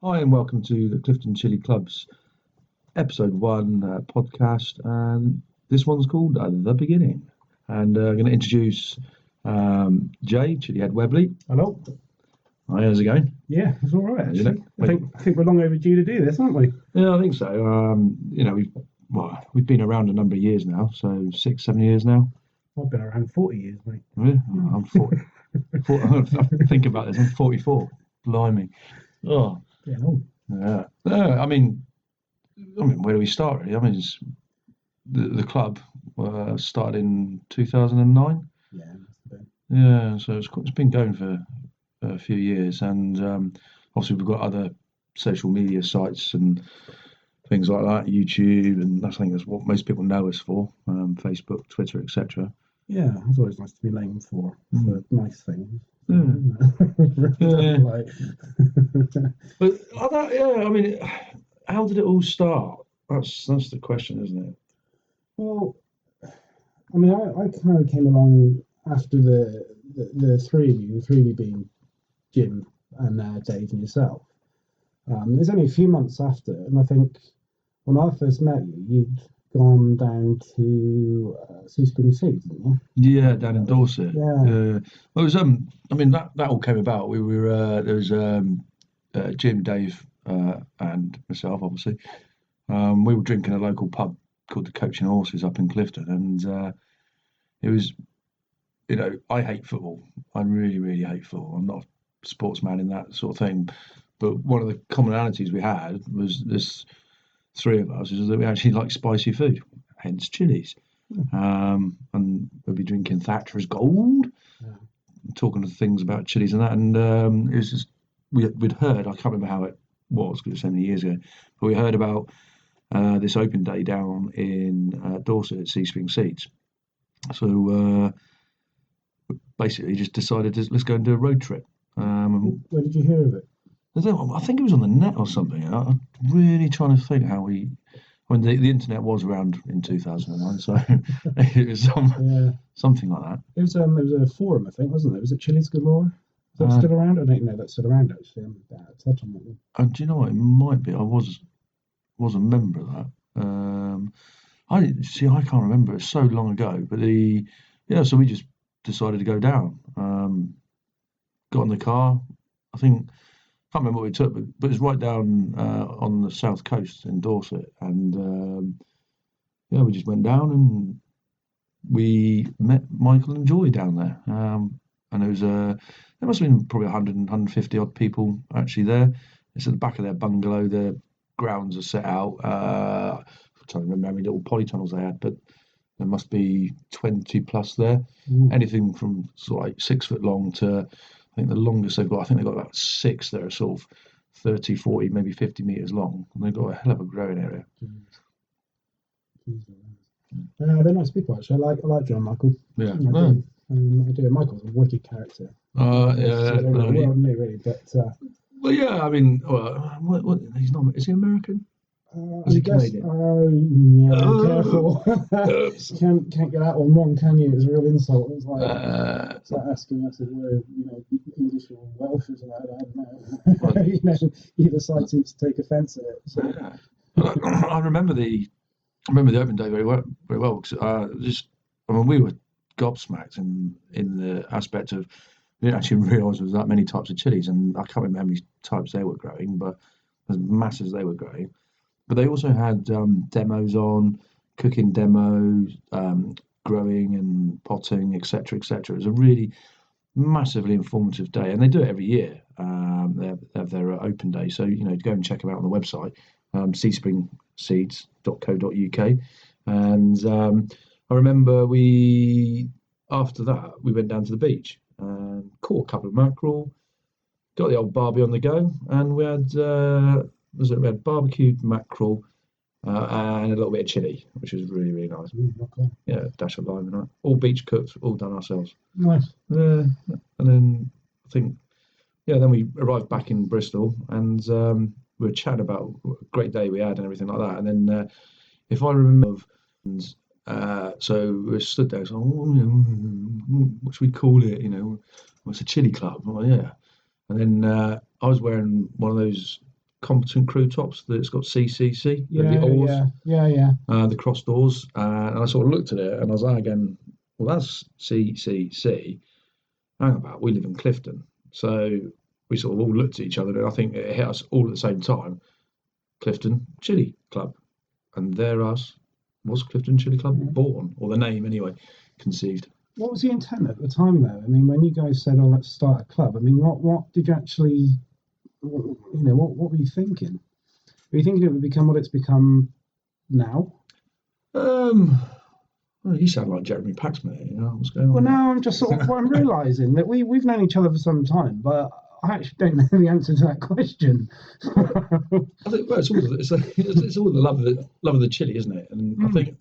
Hi, and welcome to the Clifton Chilli Club's episode one podcast. And this one's called The Beginning. And I'm going to introduce Jay, ChilliDave Webley. Hello. Hi, how's it going? Yeah, it's all right Isn't actually. it? I think we're long overdue to do this, aren't we? Yeah, I think so. We've been around a number of years now, so 6, 7 years now. I've been around 40 years, mate. Yeah, I'm 40. I think about this. I'm 44. Blimey. Oh, Yeah, no. yeah. No, I mean, where do we start, really? I mean, the club started in 2009. Yeah, must have been. Yeah, so it's been going for a few years, and obviously we've got other social media sites and things like that, YouTube, and I think that's what most people know us for, Facebook, Twitter, etc. Yeah, it's always nice to be named for nice things. Yeah. Like, But I mean, how did it all start? That's the question, isn't it? well, I mean, I kind of came along after the three of you, the three of you being Jim and Dave and yourself. It was only a few months after, and I think when I first met you, you'd gone down to Sea Spring Seeds, didn't you? Yeah, down in Dorset. Yeah. Well, it was I mean that all came about. We were there was Jim, Dave, and myself, obviously. We were drinking at a local pub called the Coaching Horses up in Clifton, and it was, I hate football. I really, really hate football. I'm not a sportsman in that sort of thing. But one of the commonalities we had was this three of us is that we actually like spicy food, hence chilies. And we'll be drinking Thatcher's Gold, talking to things about chilies and that. And it was just, we'd heard, I can't remember how it was because it was so many years ago, but we heard about this open day down in Dorset at Sea Spring Seeds. So basically just decided let's go and do a road trip. Where did you hear of it? I think it was on the net or something. I'm really trying to think how we. I mean, the internet was around in 2001, so it was something like that. It was a forum, I think, wasn't it? Was it Chili's Galore? Is that still around? I don't know that's still around actually. I'm bad at touch on that one. And do you know what? It might be. I was a member of that. I can't remember. It's so long ago. But so we just decided to go down. Got in the car. I think. Can't remember what we took, but it's right down on the south coast in Dorset, and we just went down and we met Michael and Joy down there, and there must have been probably 150 odd people actually there. It's at the back of their bungalow. Their grounds are set out. I'm trying to remember how many little polytunnels they had, but there must be 20 plus there. Anything from sort of like 6 foot long to, I think the longest they've got, I think they've got about 6 that are sort of 30, 40, maybe 50 metres long. And they've got a hell of a growing area. They're nice people, actually. I like John Michael. Yeah. I do. Michael's a wicked character. Really. But, well, yeah, I mean, what he's not, is he American? I guess, careful. Can't get that one wrong, can you? It's a real insult. It's like asking us if we're, English or Welsh or something. I don't know. Either side seems to take offence at it. So. Yeah. I remember the open day very well because we were gobsmacked in the aspect of we didn't actually realise there was that many types of chilies, and I can't remember how many types they were growing, but as mass as they were growing. But they also had demos on, cooking demos, growing and potting, etc., etc. It was a really massively informative day, and they do it every year. They have their open day, so go and check them out on the website, seaspringseeds.co.uk. And I remember after that we went down to the beach and caught a couple of mackerel, got the old barbie on the go, and we had. We had barbecued mackerel and a little bit of chili, which was really, really nice. Okay. Yeah, dash of lime and that. All beach cooked, all done ourselves. Nice. And then I think, then we arrived back in Bristol and we were chatting about what a great day we had and everything like that. And then, if I remember, so we stood there, so what should we call it? It's a chili club. I'm like, yeah. And then I was wearing one of those competent crew tops that's got CCC, the Yeah, oars, yeah. the cross doors, and I sort of looked at it and I was like, again, well, that's CCC. Hang about, we live in Clifton, so we sort of all looked at each other, and I think it hit us all at the same time. Clifton Chilli Club, and there us was Clifton Chilli Club born, or the name anyway, conceived. What was the intent at the time, though? I mean, when you guys said, "Oh, let's start a club," I mean, what did you actually, what were you thinking? Were you thinking it would become what it's become now? Well, you sound like Jeremy Paxman. What's going Well, on there? now I'm just sort of I'm realising that we've known each other for some time, but I actually don't know the answer to that question. I think well, it's all the love of the chili, isn't it? And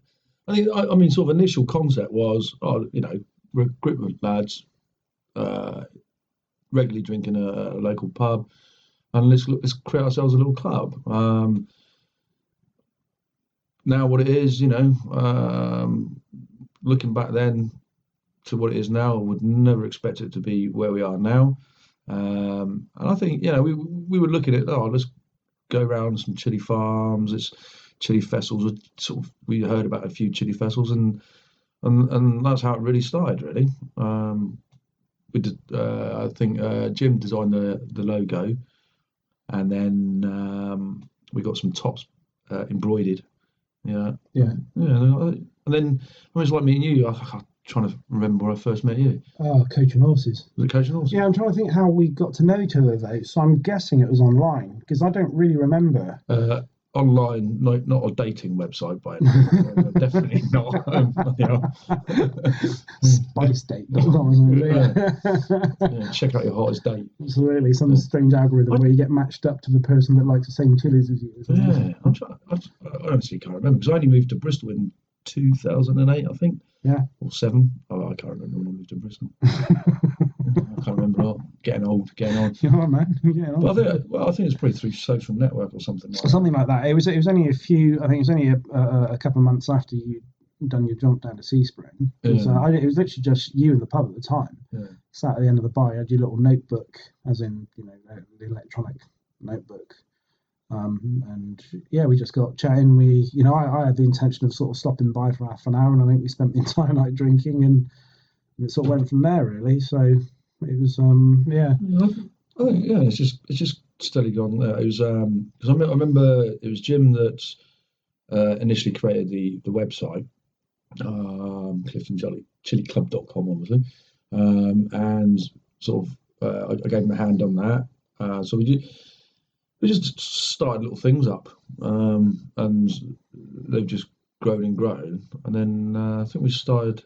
I mean, sort of initial concept was, we're a group of lads, regularly drinking a local pub, and let's create ourselves a little club. Now, what it is, looking back then to what it is now, I would never expect it to be where we are now. And I think, we were looking at, let's go around some chili farms, it's chili festivals. We heard about a few chili festivals, and that's how it really started. Really, we did. I think Jim designed the logo, and then we got some tops embroidered. Yeah. And then I was like meeting you. I'm trying to remember where I first met you. Oh, coaching horses. Was it coaching horses? Yeah, I'm trying to think how we got to know each other though. So I'm guessing it was online because I don't really remember. Online, not a dating website by any means. Definitely not. Spicedate.com or something. Yeah, check out your hottest date. Absolutely, some strange algorithm where you get matched up to the person that likes the same chilies as you. Yeah, I honestly can't remember because I only moved to Bristol in 2008, I think. Yeah. Or 7. Oh, I can't remember when I moved to Bristol. I can't remember. Getting old, getting on. You know what, man? But I think it's probably through social network or something like that. Something like that. It was only a few. I think it was only a couple of months after you'd done your jump down to Sea Spring. It was literally just you in the pub at the time. Yeah. Sat at the end of the bar, you had your little notebook, as in the electronic notebook. And yeah, we just got chatting. I had the intention of sort of stopping by for half an hour, and I think we spent the entire night drinking, and it sort of went from there really. So it was yeah. I think it's just steadily gone there. It was because I remember it was Jim that initially created the website, Clifton Chilli Club.com, obviously, and sort of I gave him a hand on that. So we just started little things up, and they've just grown and grown. And then I think we started.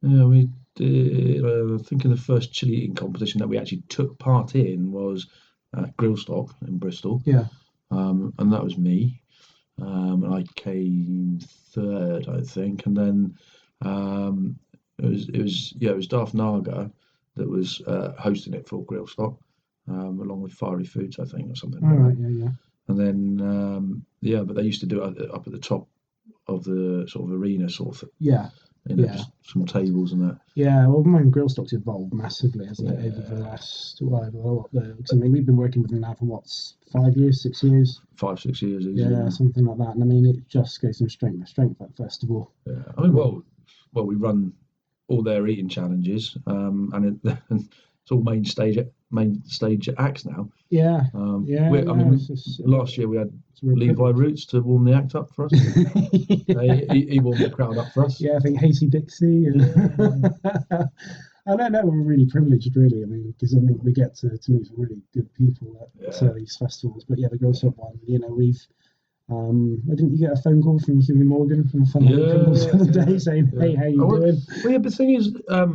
Yeah, we did. I think in the first chili eating competition that we actually took part in was Grillstock in Bristol. Yeah. And that was me. And I came third, I think. And then it was Darth Naga that was hosting it for Grillstock. Along with Fiery Foods, I think, or something. All right, yeah. And then, but they used to do it up at the top of the sort of arena, sort of. Yeah. Just some tables and that. Yeah, well, my Grillstock's evolved massively, hasn't it, over the last because I mean, we've been working with them now for 5 years, 6 years. 5, 6 years. Easy, yeah, something like that. And I mean, it just goes from strength to strength, that festival. Yeah, I mean, well, we run all their eating challenges, and it's all main stage acts now. Yeah. Last year we had Levi Roots to warm the act up for us. He warmed the crowd up for us. Yeah, I think Hasty Dixie. I don't know. We're really privileged, really. I mean, because we get to meet some really good people at these festivals. But yeah, the Grillstock one. We've. Didn't you get a phone call from Hughie Morgan from Fun Criminals the other day saying, "Hey, how you doing?" Well, the thing is, a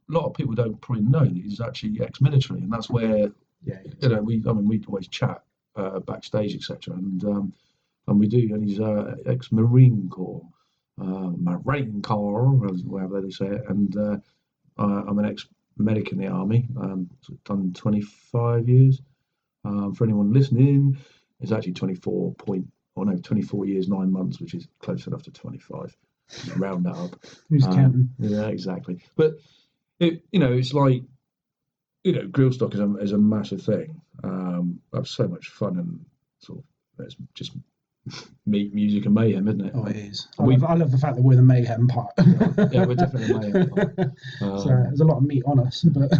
lot of people don't probably know that he's actually ex-military, and that's where we'd always chat backstage, etc. And we do, and he's ex-Marine Corps, whatever they say it, and I'm an ex-medic in the army. Done 25 years. For anyone listening, it's actually 24 years 9 months, which is close enough to 25. Round that up. Who's counting? Yeah, exactly. But it's like grill stock is a massive thing. That's so much fun and sort of it's just meat, music, and mayhem, isn't it? Oh, it is. And I love the fact that we're the mayhem part. yeah, we're definitely the mayhem part. So there's a lot of meat on us, but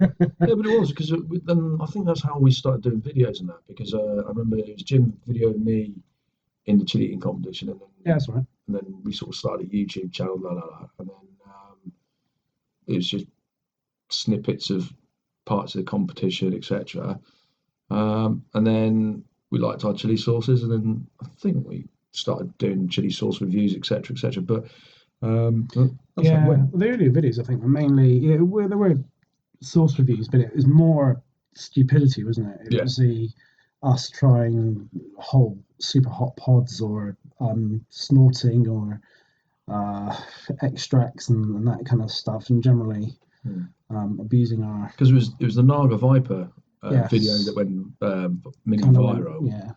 Yeah, but it was because then I think that's how we started doing videos and that because I remember it was Jim videoing me in the chili eating competition, and then yeah, that's right. and then we sort of started a YouTube channel, and then it was just snippets of parts of the competition, etc. And then we liked our chili sauces, and then I think we started doing chili sauce reviews, etc., etc. But that's how it Yeah, went. the earlier videos I think were mainly there were source reviews, but it was more stupidity, wasn't it? It Yeah, was the us trying whole super hot pods or snorting or uh, extracts and that kind of stuff, and generally abusing our because it was the Naga Viper video that yes went mini kind of went viral. yeah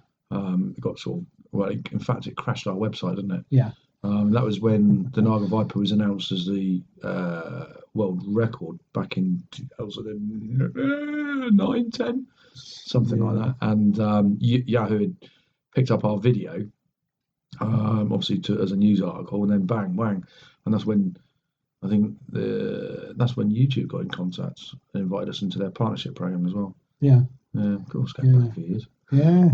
It got sort of well, in fact, it crashed our website, didn't it? yeah That was when the Naga Viper was announced as the world record back in 2009, 10, something like yeah that. And Yahoo had picked up our video, obviously as a news article, and then bang, wang, and that's when I think that's when YouTube got in contact and invited us into their partnership program as well. yeah Yeah, of course, going yeah back a few years. yeah.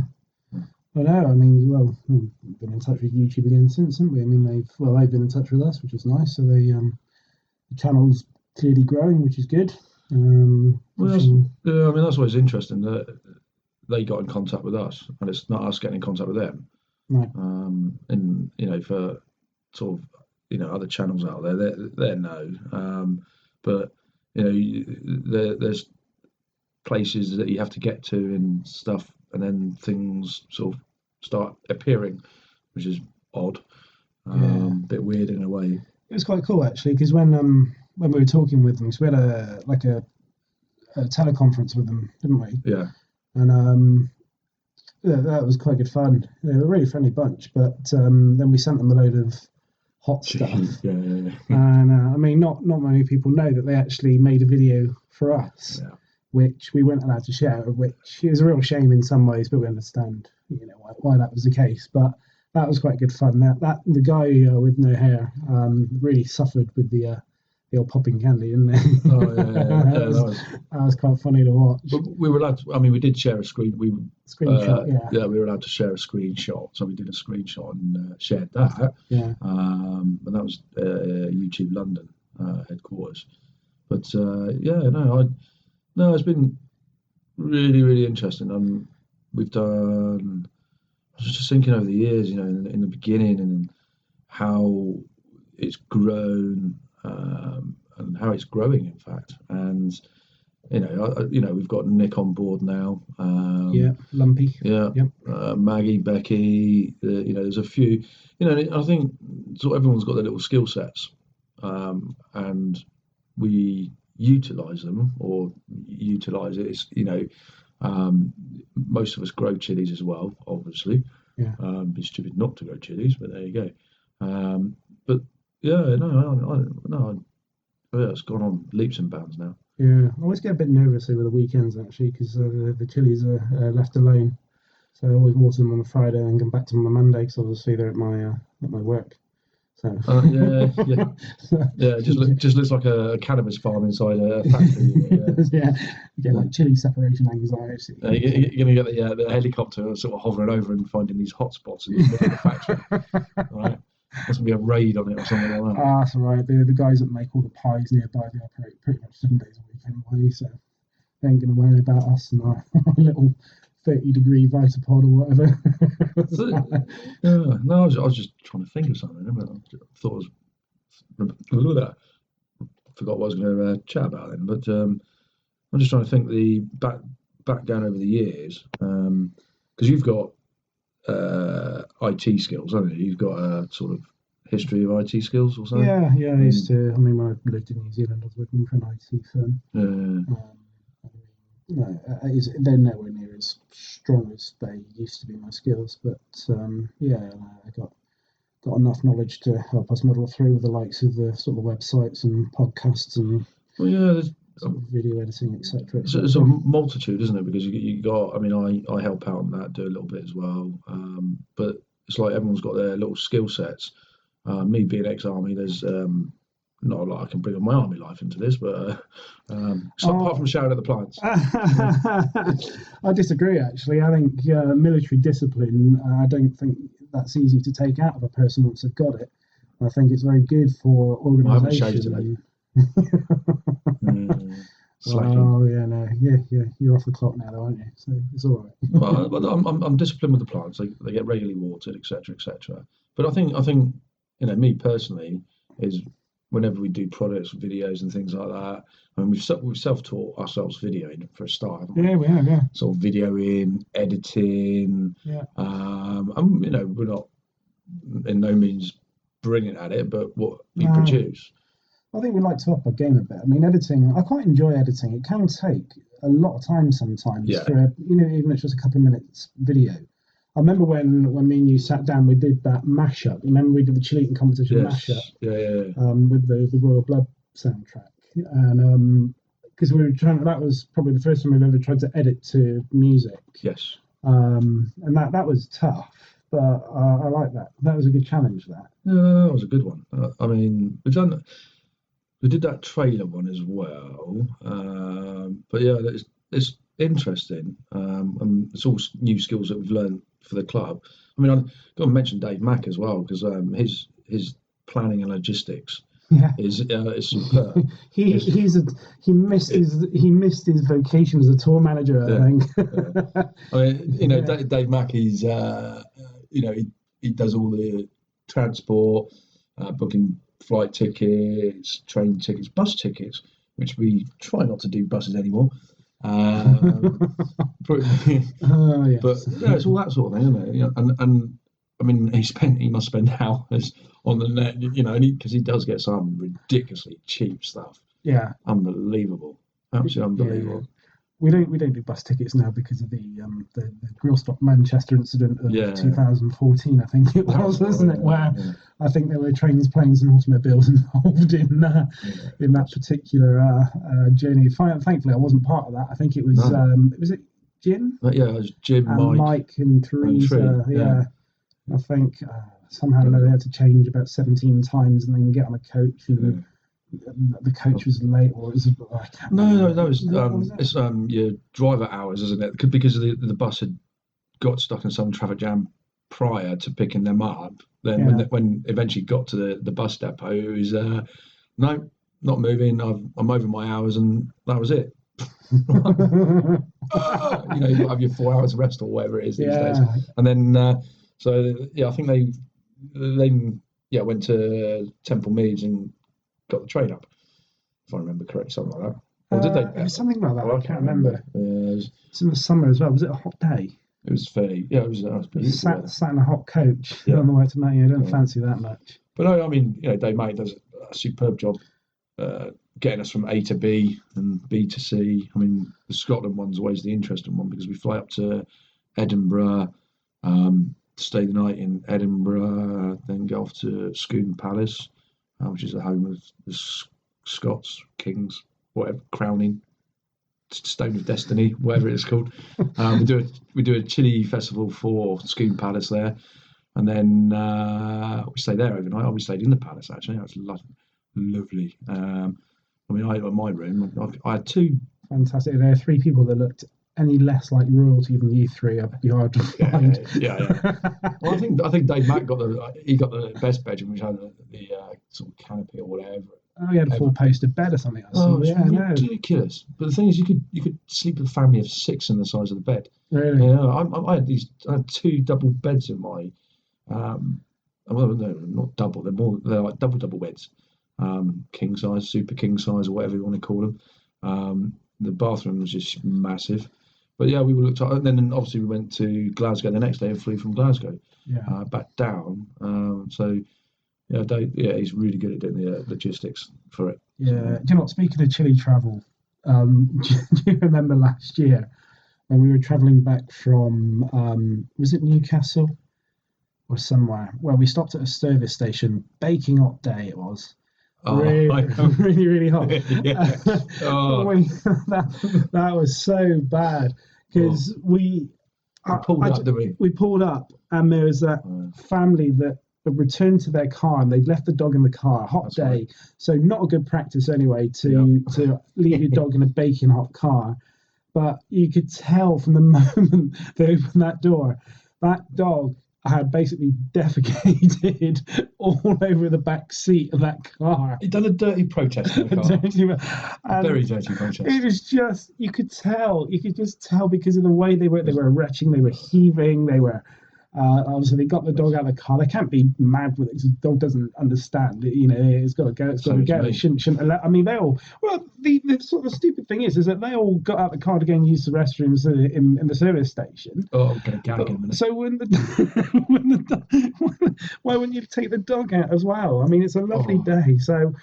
Well, no, I mean, we've been in touch with YouTube again since, haven't we? I mean, they've been in touch with us, which is nice. So the channel's clearly growing, which is good. Well, I mean, that's always interesting that they got in contact with us, and it's not us getting in contact with them. no, And for sort of other channels out there, they're no. But there's places that you have to get to and stuff, and then things sort of start appearing, which is odd, yeah, bit weird in a way. it was quite cool actually because when we were talking with them, so we had a teleconference with them, didn't we? Yeah, And yeah, that was quite good fun. They were a really friendly bunch, but then we sent them a load of hot stuff. yeah. And I mean, not many people know that they actually made a video for us, Yeah. which we weren't allowed to share. Which is a real shame in some ways, but we understand, why that was the case. But that was quite good fun. That the guy with no hair really suffered with the old popping candy, didn't he? Oh yeah, That was quite funny to watch. But we were allowed to, I mean, we did share a screen. Screenshot, Yeah, we were allowed to share a screenshot, so we did a screenshot and shared that. yeah. And that was YouTube London headquarters. But yeah, no, it's been really, really interesting. We've done. I was just thinking over the years, in the beginning and how it's grown and how it's growing, in fact. And we've got Nick on board now. Yeah, lumpy. Yeah, Yep. Maggie, Becky. There's a few. I think sort of everyone's got their little skill sets, and we utilize them or utilize it. Most of us grow chilies as well, obviously. Yeah. It'd be stupid not to grow chilies, but there you go. But yeah, no, yeah, it's gone on leaps and bounds now. Yeah, I always get a bit nervous over the weekends actually because the chilies are left alone. So I always water them on a Friday and come back to them on a Monday because obviously they're at my work. So Yeah. Just looks like a cannabis farm inside a factory. yeah, you get like chili separation anxiety. You're gonna get the helicopter sort of hovering over and finding these hot spots in the middle of the factory, right? There's gonna be a raid on it or something like that. Ah, that's all right. The guys that make all the pies nearby, they operate pretty much 7 days a week anyway, so they ain't gonna worry about us and our little 30-degree Vitapod or whatever. Yeah, no, I was just trying to think of something. I thought I was forgot what I was going to chat about then, but I'm just trying to think the back down over the years because you've got IT skills, haven't you? You've got a sort of history of IT skills or something. Yeah, I used to. I mean, when I lived in New Zealand, I was working for an IT firm. They're nowhere near as strong as they used to be, my skills, but yeah, I got enough knowledge to help us muddle through with the likes of the sort of websites and podcasts and Well, yeah, video editing, etc., It's a etc. multitude, isn't it? Because you got, I mean, I help out on that, do a little bit as well. But it's like everyone's got their little skill sets. Me being ex-army, there's not a lot I can bring of my army life into this, but apart from Oh, shouting at the plants. I disagree. Actually, I think military discipline. I don't think that's easy to take out of a person once they've got it. I think it's very good for I haven't shaved today. organisation. Slacking. Oh yeah, no, yeah, you're off the clock now, though, aren't you? So it's all right. But I'm disciplined with the plants. They get regularly watered, etc., etc. But I think me personally is whenever we do products, videos, and things like that. I mean, we've self-taught ourselves videoing for a start, haven't we? Yeah, we have, yeah, Sort of videoing, editing. yeah. And we're not in no means brilliant at it, but what we No, produce. I think we like to up our game a bit. I mean, editing. I quite enjoy editing. It can take a lot of time sometimes Yeah. for even if it's just a couple of minutes video. I remember when me and you sat down, we did that mashup. Remember we did the Chili Eating competition mashup Yes. Yeah. with the Royal Blood soundtrack, and because we were trying. That was probably the first time we've ever tried to edit to music, Yes. and that was tough. But I like that. That was a good challenge. That. Yeah, that was a good one. I mean, we did that trailer one as well. But yeah, it's interesting. And it's all new skills that we've learned for the club. I mean, I've got to mention Dave Mack as well because his planning and logistics Yeah. is superb. He missed his vocation as a tour manager. I Yeah, think. yeah. I mean, Yeah. Dave Mack, he does all the transport, booking flight tickets, train tickets, bus tickets, which we try not to do buses anymore. But, Oh but yes. yeah, it's all that sort of thing, isn't it? You know, and I mean, he must spend hours on the net, because he does get some ridiculously cheap stuff. Yeah. Unbelievable, absolutely Yeah. unbelievable. We don't do bus tickets now because of the Grillstock Manchester incident of Yeah, 2014. I think it that was, was wasn't it? Where yeah, I think there were trains, planes, and automobiles involved yeah, in that particular journey. Thankfully, I wasn't part of that. I think it was no, was it Jim but yeah, it was Jim, and Mike, Mike and and Tree. Teresa. Yeah, Yeah, I think somehow or but, another they had to change about 17 times and then get on a coach yeah. and the coach was late or it was I can't No, remember. no, What was it? it's your driver hours, isn't it? Because the bus had got stuck in some traffic jam prior to picking them up. Then Yeah. when eventually got to the bus depot, it was no, not moving. I'm over my hours, and that was it. You've got to have your 4 hours rest or whatever it is these days. Yeah. And then so yeah, I think they then went to Temple Meads and got the train up, if I remember correctly, something like that. Or did they? It was something like that. Oh, I I can't can't remember. remember. It's in the summer as well. Was it a hot day? It was fairly. Yeah, it was beautiful weather. Sat in a hot coach Yeah, on the way to Matty. I don't yeah. fancy that much. But no, I mean, Dave May does a superb job getting us from A to B and B to C. I mean, the Scotland one's always the interesting one because we fly up to Edinburgh, stay the night in Edinburgh, then go off to Scone Palace, which is the home of the Scots Kings, whatever, crowning, Stone of Destiny, whatever it's called. We do a chili festival for Scone Palace there, and then we stay there overnight. We stayed in the palace actually. That's lovely. I mean, I had my room. I had two. Fantastic. There are three people that looked any less like royalty than you three. I'd be hard to find. Yeah. Well, I think Dave Mack got the best bedroom, which had the sort of canopy or whatever. Oh, he had a four-poster bed or something. I saw. It's Yeah, no. ridiculous. But the thing is, you could sleep with a family of six in the size of the bed. Really? I had two double beds in my. Well, no, not double. They're like double beds, king size, super king size, or whatever you want to call them. The bathroom was just massive. But yeah, we looked at, and then obviously we went to Glasgow the next day and flew from Glasgow back down. So yeah, he's really good at doing the logistics for it. Yeah. So, Do you know what? Speaking of chili travel, do you remember last year when we were travelling back from was it Newcastle or somewhere where we stopped at a service station, baking hot day it was, really, really hot. Yeah. Oh. That was so bad because We pulled up, didn't we? we pulled up, and there was that family that had returned to their car, and they'd left the dog in the car. Hot day, right. so not a good practice anyway to leave your dog in a baking hot car. But you could tell from the moment they opened that door, that dog had basically defecated all over the back seat of that car. He'd done a dirty protest in the car. A very dirty protest. It was just, you could just tell because of the way they were retching, they were heaving, they were, obviously they got the dog out of the car. They can't be mad with it because the dog doesn't understand it. It's got to go. It's got to go. They shouldn't allow. I mean, they all. Well, the sort of stupid thing is that they all got out of the car to go and use the restrooms in the service station. Oh, I'm gonna gag in a minute. So why wouldn't you take the dog out as well? I mean, it's a lovely day. So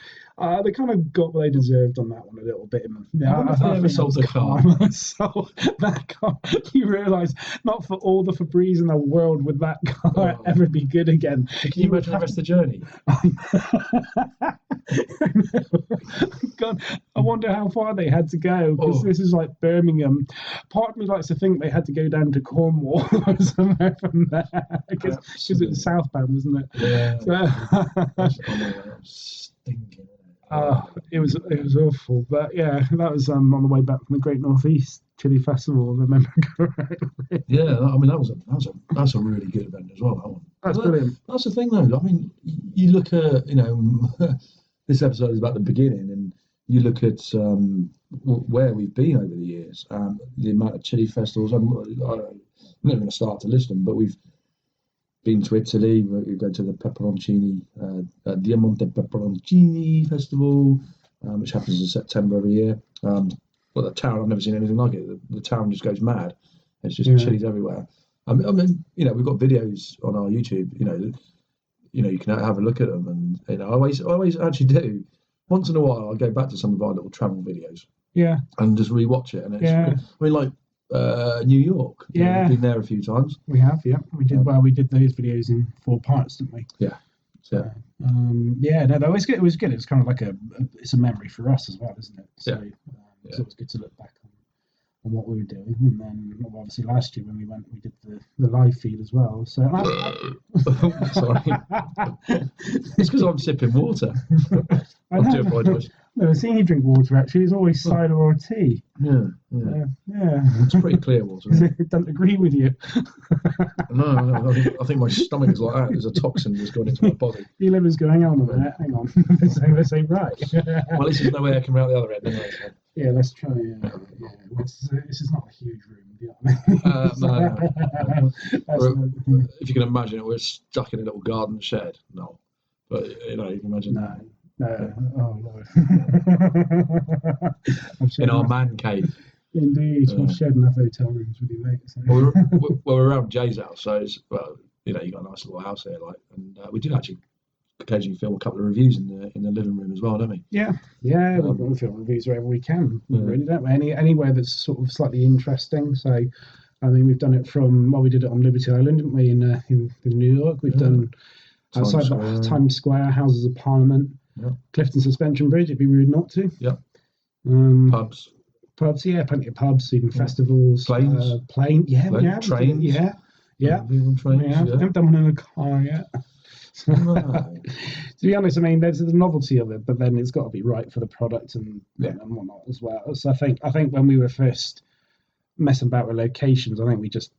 they kind of got what they deserved on that one a little bit. I never sold the car. Sold that car. You realise not for all the Febreze in the world would that car ever be good again. Can you imagine the rest of the journey? God, I wonder how far they had to go because this is like Birmingham. Part of me likes to think they had to go down to Cornwall or somewhere from there because it was southbound, wasn't it? Yeah. So, stinking. It was awful, but yeah, that was on the way back from the Great Northeast Chili Festival, if I remember correctly. Yeah, I mean that's a really good event as well. That one. That's brilliant. That's the thing, though. I mean, you look at this episode is about the beginning, and you look at where we've been over the years, the amount of chili festivals. I'm not going to start to list them, but we've been to Italy. We go to the Peperoncini, Diamante Peperoncini Festival, which happens in September every year. Well, the town, I've never seen anything like it. The town just goes mad. It's just chilies everywhere. I mean, we've got videos on our YouTube. You can have a look at them, and I always actually do. Once in a while, I go back to some of our little travel videos. Yeah. And just rewatch it, and it's. I mean, like. New York. We've been there a few times. We have, yeah. We did we did those videos in 4 parts, didn't we? Yeah. No, that was good. It was good. It was kind of like it's a memory for us as well, isn't it? So it's always good to look back on what we were doing. And then obviously last year when we went, we did the live feed as well. So sorry, it's because I'm sipping water. I do apologise. No, I've seen you drink water actually. It's always cider or tea. Yeah. It's pretty clear water. It doesn't agree with you. No, I think my stomach is like that. There's a toxin just going into my body. Your liver's going, hang on a minute, hang on. Let's say right. Well, at least there's no way I can out the other end anyway. So. Yeah, let's try. This is not a huge room, do you know what I mean? No. If you can imagine it, we're stuck in a little garden shed. No. But, you can imagine. No. Oh, Lord. In our man cave. Indeed. I've shared enough hotel rooms with you, mate. So. We're around Jay's house, so it's, you got a nice little house here, and we do actually occasionally film a couple of reviews in the living room as well, don't we? Yeah. We film reviews wherever we can, really, don't we? Anywhere that's sort of slightly interesting. So, I mean, we've done it we did it on Liberty Island, didn't we, in New York? We've done outside Times Square, Houses of Parliament, Clifton Suspension Bridge. It'd be rude not to. Yeah. Pubs, plenty of pubs, even festivals. Planes. We have. Trains. Yeah. Trains, we haven't done one in a car yet. To be honest, I mean, there's the novelty of it, but then it's got to be right for the product and whatnot as well. So I think when we were first messing about with locations, I think we just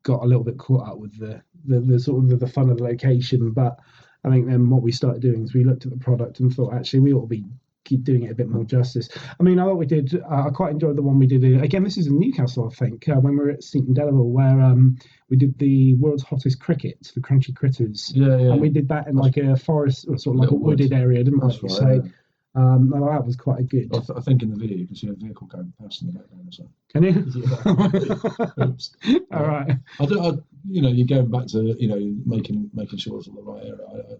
got a little bit caught up with the sort of the fun of the location. But I think then what we started doing is we looked at the product and thought, actually, we ought to keep doing it a bit more justice. I mean, I thought we did. I quite enjoyed the one we did. Again, this is in Newcastle, I think, when we were at Seaton Delaval, where we did the world's hottest cricket, the crunchy critters. Yeah. And we did that in like a forest, or sort of like a wooded area, didn't we? Right, so that was quite good. I think in the video you can see a vehicle going past in the background or something. Can you? Oops. All right. You're going back to making sure it's on the right area.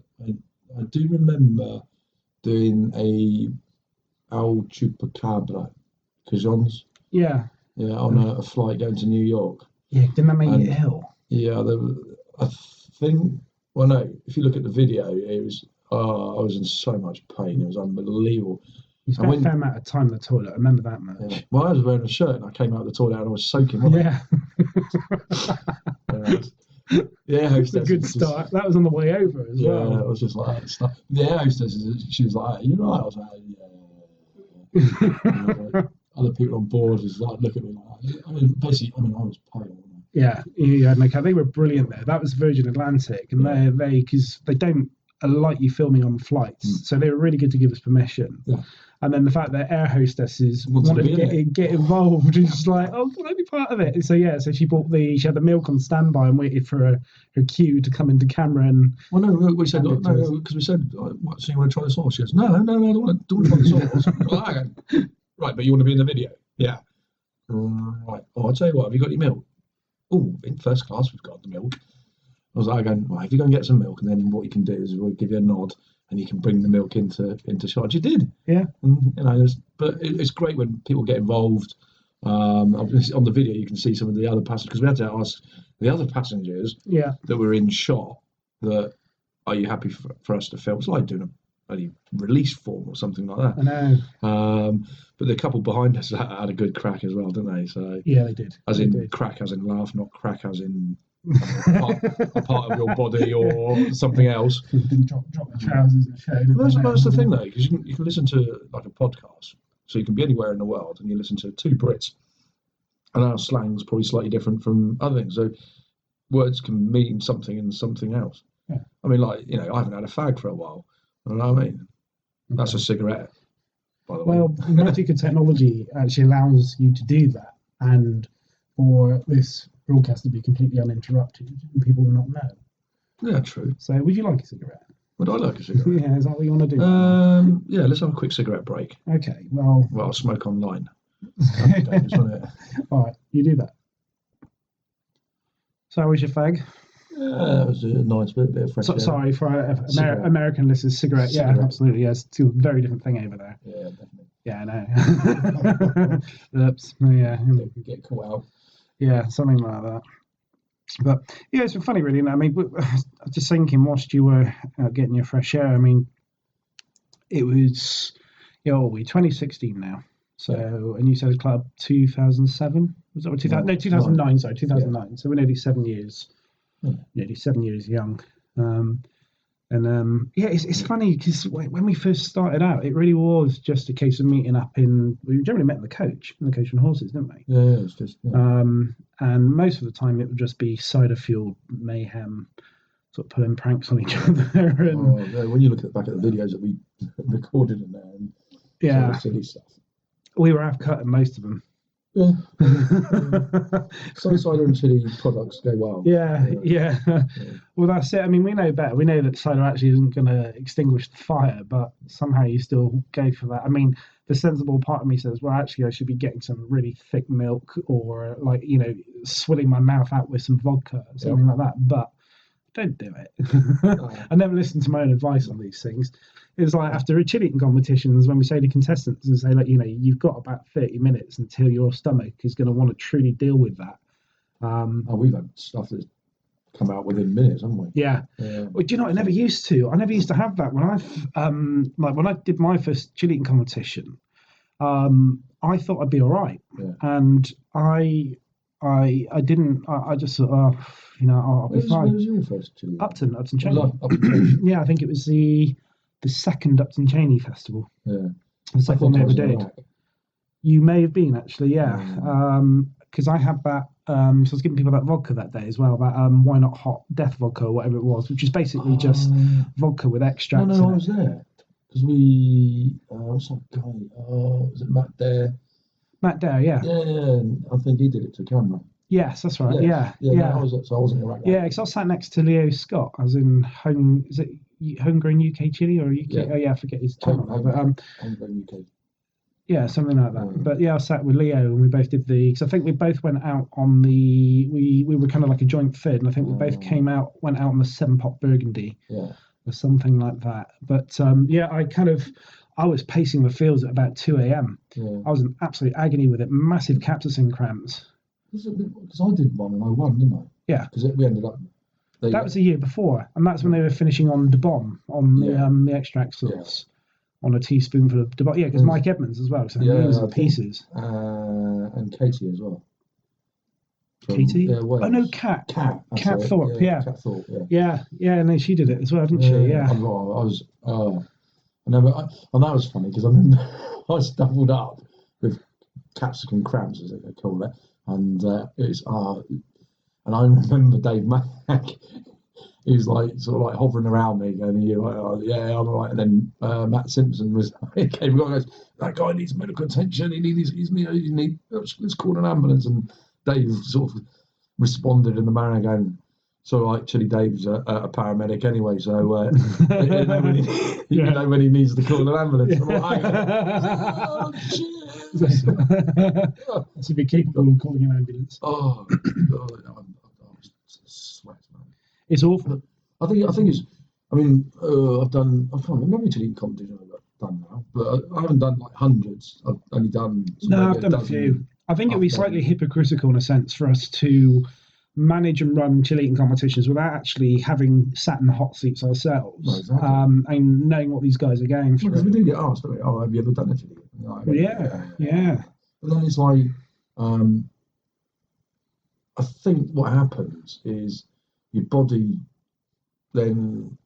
I do remember doing a Al Chupacabra Cajons. Yeah. Yeah, on a flight going to New York. Yeah, didn't that make you ill? Yeah, I think. Well, no. If you look at the video, Oh, I was in so much pain. It was unbelievable. You spent a fair amount of time in the toilet. I remember that much. Yeah. Well, I was wearing a shirt and I came out of the toilet and I was soaking wet. Yeah. The air hostess. That's a good start. That was on the way over as well. Yeah, it was just like stuff. The air hostess, she was like, "You're right." I was like, "Yeah." Other people on board was like, look at me like that. I mean, basically, I was pale. Yeah, they were brilliant there. That was Virgin Atlantic, and they because they don't like you filming on flights, so they were really good to give us permission. Yeah. And then the fact that air hostesses wanted to get involved is like, oh, can I be part of it? So so she had the milk on standby and waited for her cue to come into camera. And well, no, we said no, because we said, what, so you want to try the sauce? She goes, no, I don't want to try the sauce. Well, right, but you want to be in the video? Yeah. Right. Oh, I'll tell you what. Have you got your milk? Oh, in first class, we've got the milk. I was like, right, if you go and get some milk, and then what you can do is we'll give you a nod, and you can bring the milk into shot. You did, yeah. And, but it's great when people get involved. On the video, you can see some of the other passengers because we had to ask the other passengers that were in shot that are you happy for us to film? It's like doing a release form or something like that. I know. But the couple behind us had a good crack as well, didn't they? So yeah, they did. As in crack, as in laugh, not crack, as in a part of your body or something else. Didn't drop the trousers and show. That's the thing, though, because you can listen to like a podcast, so you can be anywhere in the world, and you listen to two Brits, and our slang's probably slightly different from other things. So words can mean something and something else. Yeah. I mean, like I haven't had a fag for a while. You know what I mean? That's a cigarette, by the way. Well, Multica technology actually allows you to do that, and for this broadcast to be completely uninterrupted, and people will not know. Yeah, true. So, would you like a cigarette? Would I like a cigarette? Yeah, is that what you want to do? Yeah, let's have a quick cigarette break. Okay, well, I'll smoke online. Dangerous, isn't it? All right, you do that. So, how was your fag? It was a nice bit of fresh air. Sorry for American listeners, cigarette. Yeah, absolutely. Yes, it's a very different thing over there. Yeah, definitely. Yeah, I know. Oops. Yeah. Get caught out. Yeah, something like that. But yeah, it's been funny, really. I mean, I was just thinking whilst you were getting your fresh air. I mean, it was, we're 2016 now. So, and you said the club 2007? Was that 2000? No, 2009. Sorry, 2009. Yeah. So we're nearly 7 years. Nearly 7 years young. It's funny because when we first started out, it really was just a case of meeting up we generally met the coach and horses, didn't we? Yeah, it's just. Yeah. And most of the time it would just be cider fueled mayhem, sort of pulling pranks on each other. And, when you look back at the videos that we recorded in there, and silly stuff. We were half-cut in most of them. Yeah. Some cider and chili products go well. Yeah. Well, that's it. I mean, we know better. We know that cider actually isn't going to extinguish the fire, but somehow you still go for that. I mean, the sensible part of me says, well, actually, I should be getting some really thick milk or, swilling my mouth out with some vodka or something like that. But don't do it. I never listen to my own advice on these things. It's like after a chili eating competitions when we say to contestants and say, you've got about 30 minutes until your stomach is going to want to truly deal with that. We've had stuff that's come out within minutes, haven't we? Yeah. Well, do you know, I never used to have that when when I did my first chili eating competition. I thought I'd be all right, and I didn't. I just thought, I'll be fine. Where was your first chili? Upton Cheney. Yeah, I think it was the second Upton Cheney festival. Yeah. The second one they ever did. You may have been, actually, yeah. Because I had that, so I was giving people that vodka that day as well, that Why Not Hot Death vodka or whatever it was, which is basically just vodka with extracts. No, I was there. Because what's that guy? Was it Matt Dare? Matt Dare, yeah. Yeah, I think he did it to camera. Yes, that's right, yeah. No, I wasn't around. Yeah, because I was sat next to Leo Scott, as in Homegrown UK Chili or UK? I forget his channel. Homegrown UK. Yeah, something like that. But yeah, I sat with Leo and we both did because I think we both went out on we were kind of like a joint third, and I think we both went out on the 7-pot Burgundy. Yeah. Or something like that. But I was pacing the fields at about 2 a.m. Yeah. I was in absolute agony with it, massive capsaicin cramps. Because I did one and I won, didn't I? Yeah. Because we ended up That was the year before, and that's when they were finishing on De Bomb on the extract sauce on a teaspoonful of De Bomb. Yeah, because Mike Edmonds as well, so he was in pieces. And Katie as well. Katie? Oh no, Kat Thorpe. Yeah. Kat Thorpe. Yeah, and then she did it as well, didn't she? Yeah. I was. And that was funny because I remember I stumbled up with capsicum crabs, as they call it, and it's and I remember Dave Mack. He was like sort of like hovering around me, going, "I'm all right." And then Matt Simpson came along and goes, "That guy needs medical attention. Let's call an ambulance." And Dave sort of responded in the manner going, "So like ChilliDave's a paramedic anyway, so you know when he needs to call an ambulance." I'm like, "Oh shit!" To be capable of calling an ambulance. Oh, I sweat, man. It's awful. I think it's. I mean, I can't remember how many competitions I've done now, but I haven't done like hundreds. I've only done. I've done a few. I think it would be slightly hypocritical in a sense for us to manage and run chili eating competitions without actually having sat in the hot seats ourselves, and knowing what these guys are going through. Because we do get asked, don't we? "Oh, have you ever done a chili?" Like, yeah. But then it's like, I think what happens is your body then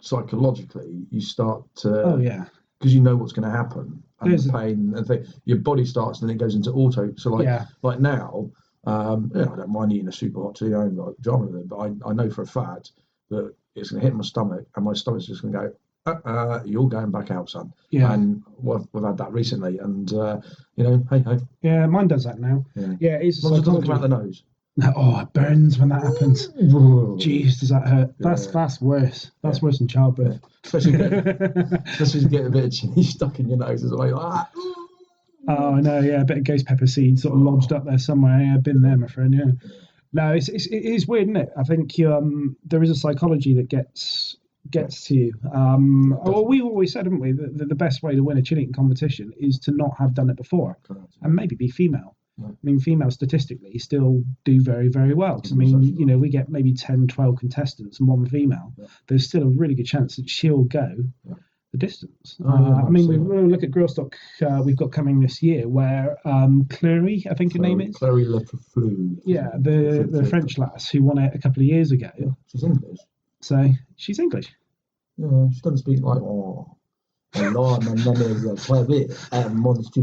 psychologically you start to because you know what's going to happen and the pain and thing, your body starts and then it goes into auto. So like now, I don't mind eating a super hot chili. I ain't got a drama with it, but I know for a fact that it's going to hit my stomach and my stomach's just going to go, "You're going back out, son." Yeah. And we've had that recently, and hey. Yeah, mine does that now. Yeah, it's as long as it doesn't come out the nose. No, it burns when that happens. Jeez, does that hurt? That's worse. That's worse than childbirth. Especially if you get a bit of chili stuck in your nose as well. Oh, I know. Yeah, a bit of ghost pepper seed sort of lodged up there somewhere. Yeah, I've been there, my friend. Yeah. No, it is weird, isn't it? I think there is a psychology that gets to you. Well, we've always said, haven't we, that the best way to win a chili eating competition is to not have done it before, and maybe be female. I mean, females statistically still do very, very well. Because, I mean, we get maybe 10, 12 contestants and one female. There's still a really good chance that she'll go the distance. I mean, we'll look at Grill Stock we've got coming this year where Clary, I think her name is. Clary Lefleur. Yeah, the French lass who won it a couple of years ago. Yeah, she's English. So, she's English. Yeah, she doesn't speak like, "Hello, my name is Clary, and monster.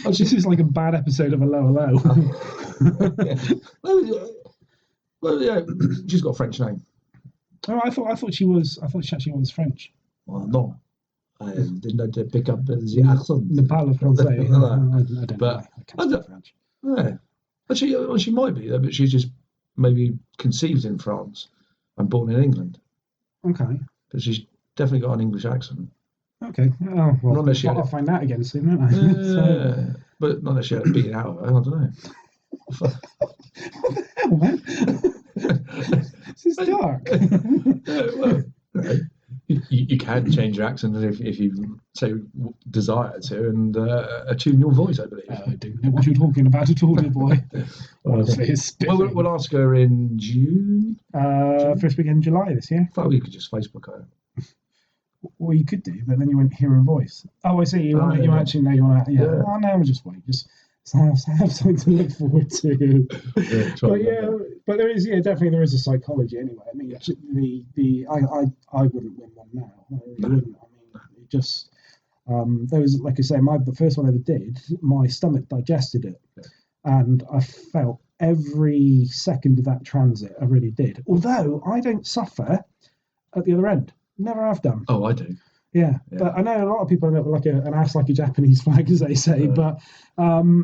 This is like a bad episode of a Low. Well, yeah, she's got a French name. Oh, I thought she actually was French. No, I did not pick up the accent. Ne parle français. I don't know. I can't speak French. Yeah, she might be there, but she's just maybe conceived in France and born in England. Okay. But she's definitely got an English accent. Okay. Oh, well, I'll find out again soon, won't I? Yeah, but not necessarily had it beaten out of her. I don't know. What the hell, man? This is dark. You can change your accent if you desire to, and attune your voice, I believe. I don't know what you're talking about at all, dear boy. We'll ask her in June. First weekend in July this year. I thought we could just Facebook her. Well, you could do, but then you wouldn't hear her voice. Oh, I see. You actually know you want to. Yeah. Oh, no, we'll just wait. Just have something to look forward to. But there is, definitely there is a psychology anyway. I mean, I wouldn't win one now. I really wouldn't. I mean, it just there was, like I say, the first one I ever did. My stomach digested it, and I felt every second of that transit. I really did. Although I don't suffer at the other end. Never have done. Oh, I do. Yeah, but I know a lot of people have like an ass like a Japanese flag, as they say. But no,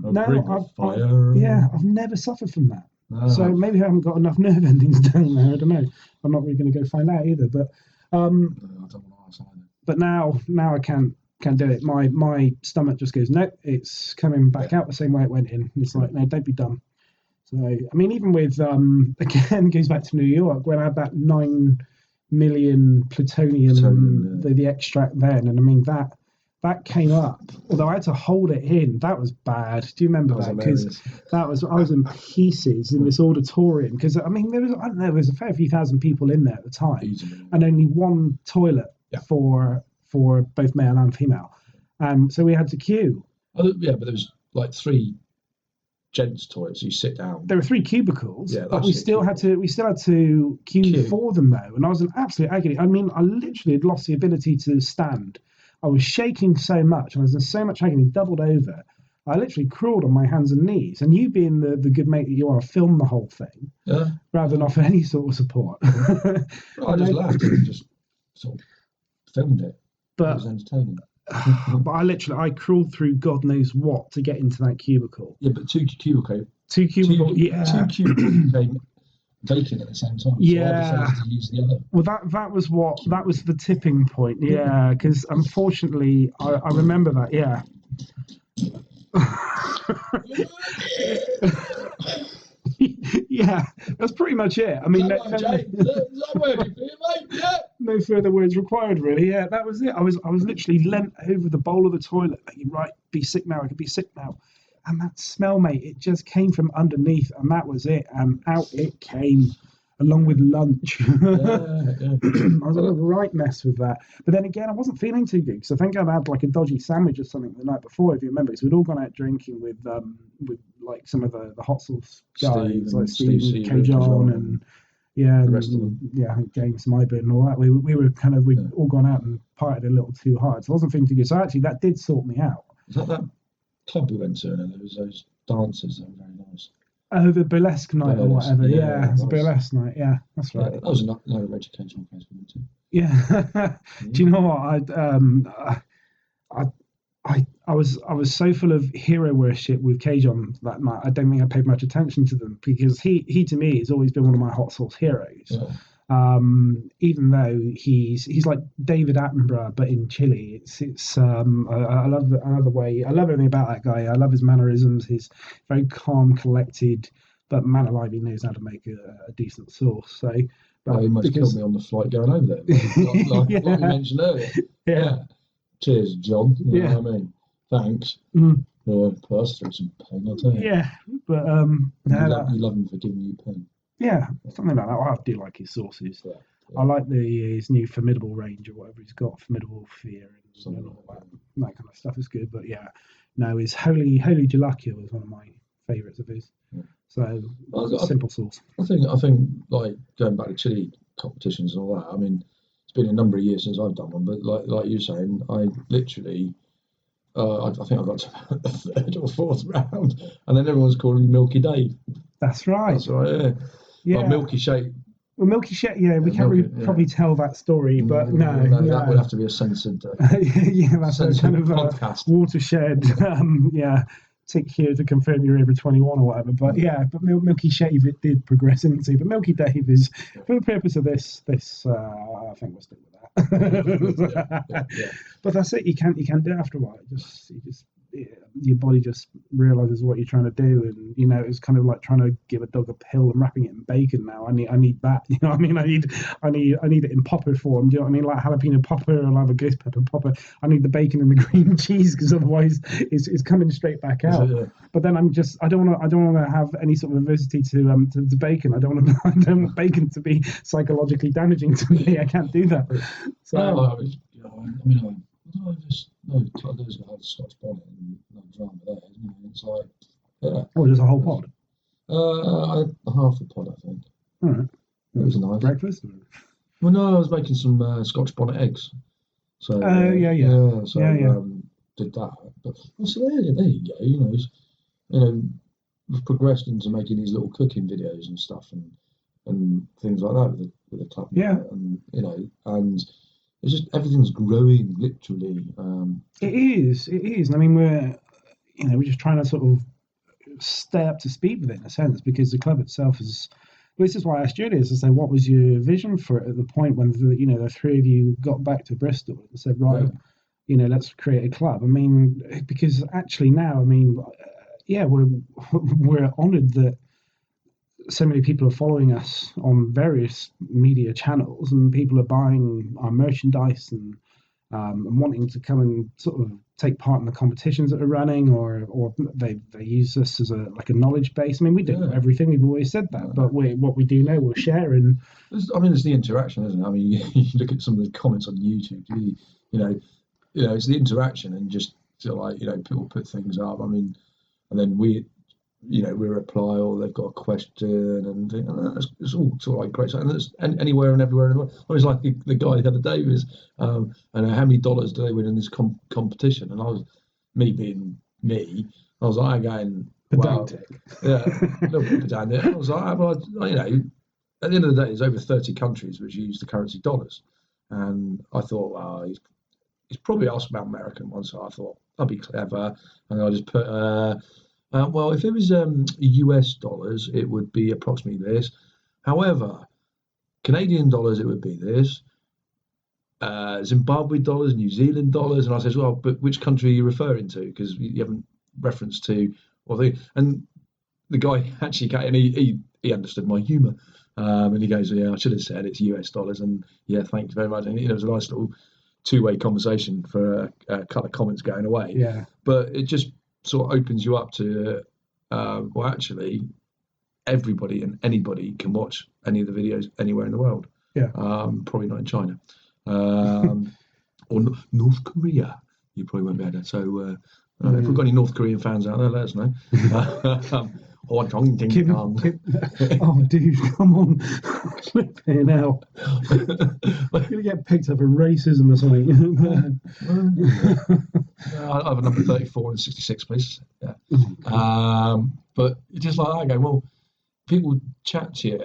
I've never suffered from that. No. So maybe I haven't got enough nerve endings down there. I don't know. I'm not really going to go find out either. But I don't want to ask either. But now I can't do it. My stomach just goes, no, it's coming back out the same way it went in. It's like, no, don't be dumb. So I mean, even with again, goes back to New York when I had that 9 million plutonium, the extract then, and I mean that that came up. Although I had to hold it in. That was bad. Do you remember that? Because I was in pieces in this auditorium. Because I mean, there was a fair few thousand people in there at the time, Easily. and only one toilet for both male and female. So we had to queue. Oh, yeah, but there was like 3 gents' toilets. You sit down. There were 3 cubicles, Yeah, but we still had to queue for them though, and I was in absolute agony. I mean, I literally had lost the ability to stand. I was shaking so much, I was in so much agony, doubled over. I literally crawled on my hands and knees, and you being the good mate that you are, filmed the whole thing rather than offer any sort of support. I just laughed and just sort of filmed it. But it was entertaining. But I crawled through God knows what to get into that cubicle. Yeah, but two cubicles became vacant at the same time. Yeah. So I decided to use the other. Well, that was the tipping point. Yeah, because unfortunately, I remember that. Yeah. Yeah, that's pretty much it. I mean, no further words required, really. Yeah, that was it. I was literally leant over the bowl of the toilet, thinking, right, be sick now. I could be sick now. And that smell, mate, it just came from underneath, and that was it. And out it came, along with lunch. I was a right mess with that. But then again, I wasn't feeling too good, because I think I'd had like a dodgy sandwich or something the night before, if you remember. So we'd all gone out drinking with like some of the hot sauce guys, like Steve K. John, and the rest of them. Yeah, I think James Myburn and all that. We'd all gone out and partied a little too hard, so I wasn't feeling too good. So actually, that did sort me out. Is that club we went to, and there was those dancers that were very nice? Oh, the burlesque night or whatever. Yeah, it's a burlesque night. Yeah, that's right. Yeah, that was another educational place we went to. Yeah. Do you know what? I was so full of hero worship with K-John that night. I don't think I paid much attention to them, because he to me has always been one of my hot sauce heroes. Yeah. Even though he's like David Attenborough but in Chili. I love the way, I love everything about that guy. I love his mannerisms. He's very calm, collected, but man alive, he knows how to make a decent sauce. So, but he must killed me on the flight going over there, like we mentioned earlier. Yeah. Cheers, John. You know what I mean? Thanks. Put us through some pain, I'll tell you. Yeah, but you love him for giving you pain. Yeah, something like that. I do like his sauces. Yeah. I like his new Formidable range or whatever he's got, Formidable Fear and all that kind of stuff is good. But yeah, no, his Holy Jalapeno was one of my favourites of his. Yeah. So simple sauce. I think like going back to chili competitions and all that. I mean, it's been a number of years since I've done one, but like you're saying, I literally. I think I got to the 3rd or 4th round, and then everyone's calling me Milky Dave. That's right. That's right. Yeah. Well, Milky Shake. Well, Milky Shake. Yeah, we can't really probably tell that story, but no, that would have to be a censored. That's a kind of podcast. Watershed. Tick here to confirm you're over 21 or whatever. But but Milky Shave it did progress into. But Milky Dave is, for the purpose of this I think we'll stick with that. But that's it. You can't do it after a while. Your body just realizes what you're trying to do, and it's kind of like trying to give a dog a pill and wrapping it in bacon. Now I need that. You know what I mean? I need it in popper form. Do you know what I mean? Like jalapeno popper, I'll have a ghost pepper popper. I need the bacon and the green cheese, because otherwise it's coming straight back out. But then I don't want to have any sort of adversity to bacon. I don't want bacon to be psychologically damaging to me. I can't do that. So there's a Scotch bonnet and no drama there, isn't it? It's like, just a whole pod? Half a pod, I think. All right. It was nice. Breakfast? Well, no, I was making some Scotch bonnet eggs. So, did that. But so there you go. We've progressed into making these little cooking videos and stuff and things like that with the club. Yeah. And and it's just everything's growing literally. It is. I mean, we're just trying to sort of stay up to speed with it in a sense, because the club itself is. This is why I asked Julius to say, what was your vision for it at the point when the 3 of you got back to Bristol and said, right, let's create a club. I mean, because actually now, I mean, we're honoured that so many people are following us on various media channels, and people are buying our merchandise and wanting to come and sort of take part in the competitions that are running, or they use this as a knowledge base. I mean, we don't know everything. We've always said that, but what we do know, we'll share. And I mean, it's the interaction, isn't it? I mean, you look at some of the comments on YouTube. It's the interaction, and just sort of people put things up. I mean, and then we reply, or they've got a question, and it's all sort of like great. And it's anywhere and everywhere in the world. I was like the guy the other day was, and how many dollars do they win in this competition? And me being me, I was like, going, pedantic. Wow, yeah, a little bit pedantic. I was like, well, at the end of the day, there's over 30 countries which use the currency dollars, and I thought, well, he's probably asked about American ones, so I thought I'll be clever, and I just put. Well, if it was US dollars, it would be approximately this. However, Canadian dollars, it would be this. Zimbabwe dollars, New Zealand dollars, and I said, well, but which country are you referring to? Because you haven't referenced to, and the guy actually came, and he understood my humour, and he goes, yeah, I should have said it's US dollars, and yeah, thanks very much. And it was a nice little two-way conversation for a couple of comments going away. Yeah, but it just sort of opens you up to, well, actually, everybody and anybody can watch any of the videos anywhere in the world. Yeah. Probably not in China, or North Korea. You probably won't be able to. So, if we've got any North Korean fans out there, let us know. Oh, dude, come on, flipping now. We're gonna get picked up for racism or something. I have a number 34 and 66, please. Yeah. But it's just like I go, well, people chat to you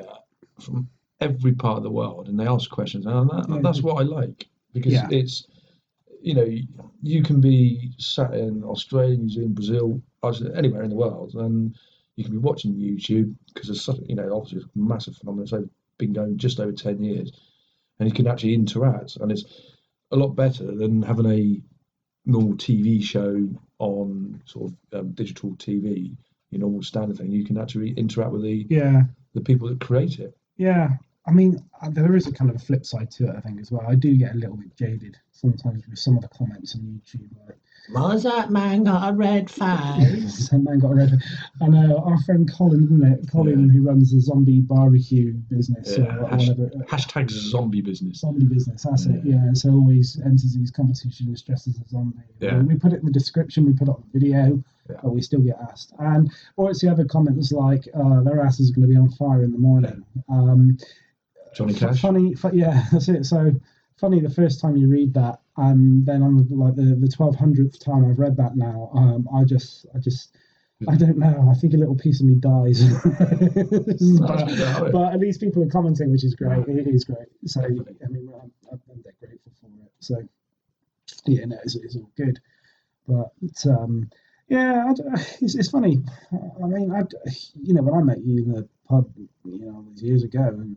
from every part of the world, and they ask questions, and that's what I like, because it's, you can be sat in Australia, New Zealand, Brazil, anywhere in the world, and you can be watching YouTube, because there's such, obviously it's a massive phenomenon. It's been going just over 10 years, and you can actually interact, and it's a lot better than having a normal TV show on sort of digital TV, normal standard thing. You can actually interact with the people that create it. Yeah. I mean, there is a kind of a flip side to it, I think, as well. I do get a little bit jaded sometimes with some of the comments on YouTube, like, "Was that man got a red face?" That man got a red face. And our friend Colin, isn't it? Colin, who runs the zombie barbecue business, or whatever. Hashtag zombie business. Zombie business, that's it. Yeah, so always enters these competitions dressed as a zombie. Yeah. We put it in the description, we put it on the video, but we still get asked. Or it's the other comment that's like, their ass is going to be on fire in the morning. Johnny Cash. Funny, yeah, that's it. So funny the first time you read that, and then on the 1200th time I've read that now, I don't know. I think a little piece of me dies. But at least people are commenting, which is great. It is great. So I mean, I'm dead grateful for it. So yeah, no, it's all good. But it's funny. I mean, when I met you in the pub, all these years ago, and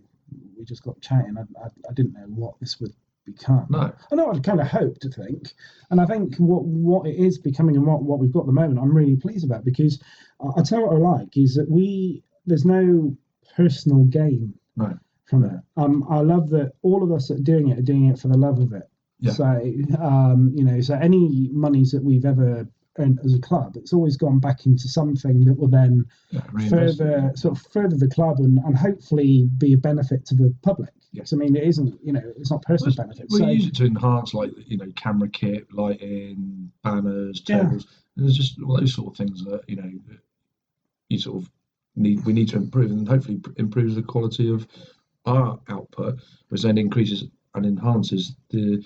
we just got chatting, I didn't know what this would become. No. I know I'd kind of hoped to think, and I think what it is becoming, and what we've got at the moment, I'm really pleased about, because I tell you what I like is that there's no personal gain from it. I love that all of us that are doing it for the love of it. Yeah. So so any monies that we've ever earned as a club, it's always gone back into something that will then further the club and hopefully be a benefit to the public. Yes, I mean, it isn't, it's not personal benefit. We use it to enhance, like, camera kit, lighting, banners, tables. And there's just all those sort of things that you sort of we need to improve, and hopefully improves the quality of our output, which then increases and enhances the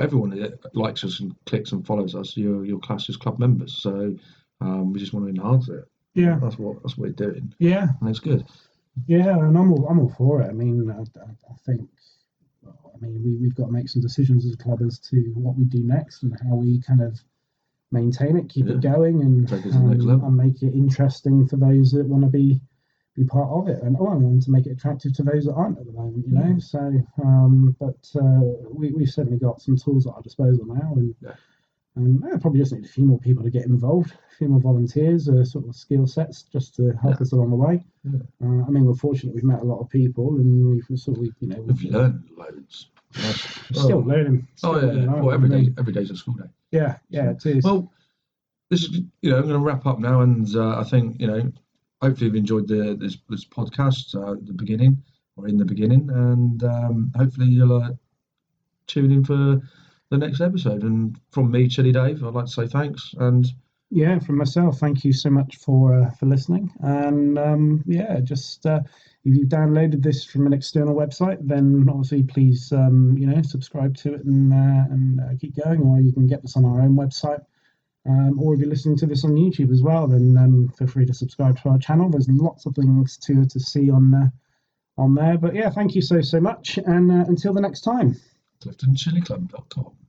everyone that likes us and clicks and follows us, your class as club members. So we just want to enhance it. Yeah, that's what we're doing. Yeah, and it's good. Yeah, and I'm all for it. I mean, I think, we've got to make some decisions as a club as to what we do next and how we kind of maintain it, keep it going, and make it interesting for those that want to be part of it, and to make it attractive to those that aren't at the moment. So, we've certainly got some tools at our disposal now, and I probably just need a few more people to get involved, a few more volunteers, sort of skill sets, just to help us along the way. Yeah. We're fortunate we've met a lot of people, and we've learned loads. Still learning. Oh yeah. Well, every day's a school day. Yeah, it is. Well, this is, I'm going to wrap up now, and I think, hopefully you've enjoyed this podcast at the beginning, or in the beginning, and hopefully you'll tune in for the next episode. And from me, ChilliDave, I'd like to say thanks. And yeah, from myself, thank you so much for listening. And just if you've downloaded this from an external website, then obviously please subscribe to it and keep going. Or you can get this on our own website. Or if you're listening to this on YouTube as well, then feel free to subscribe to our channel. There's lots of things to see on there. But yeah, thank you so much, and until the next time. CliftonChilliClub.com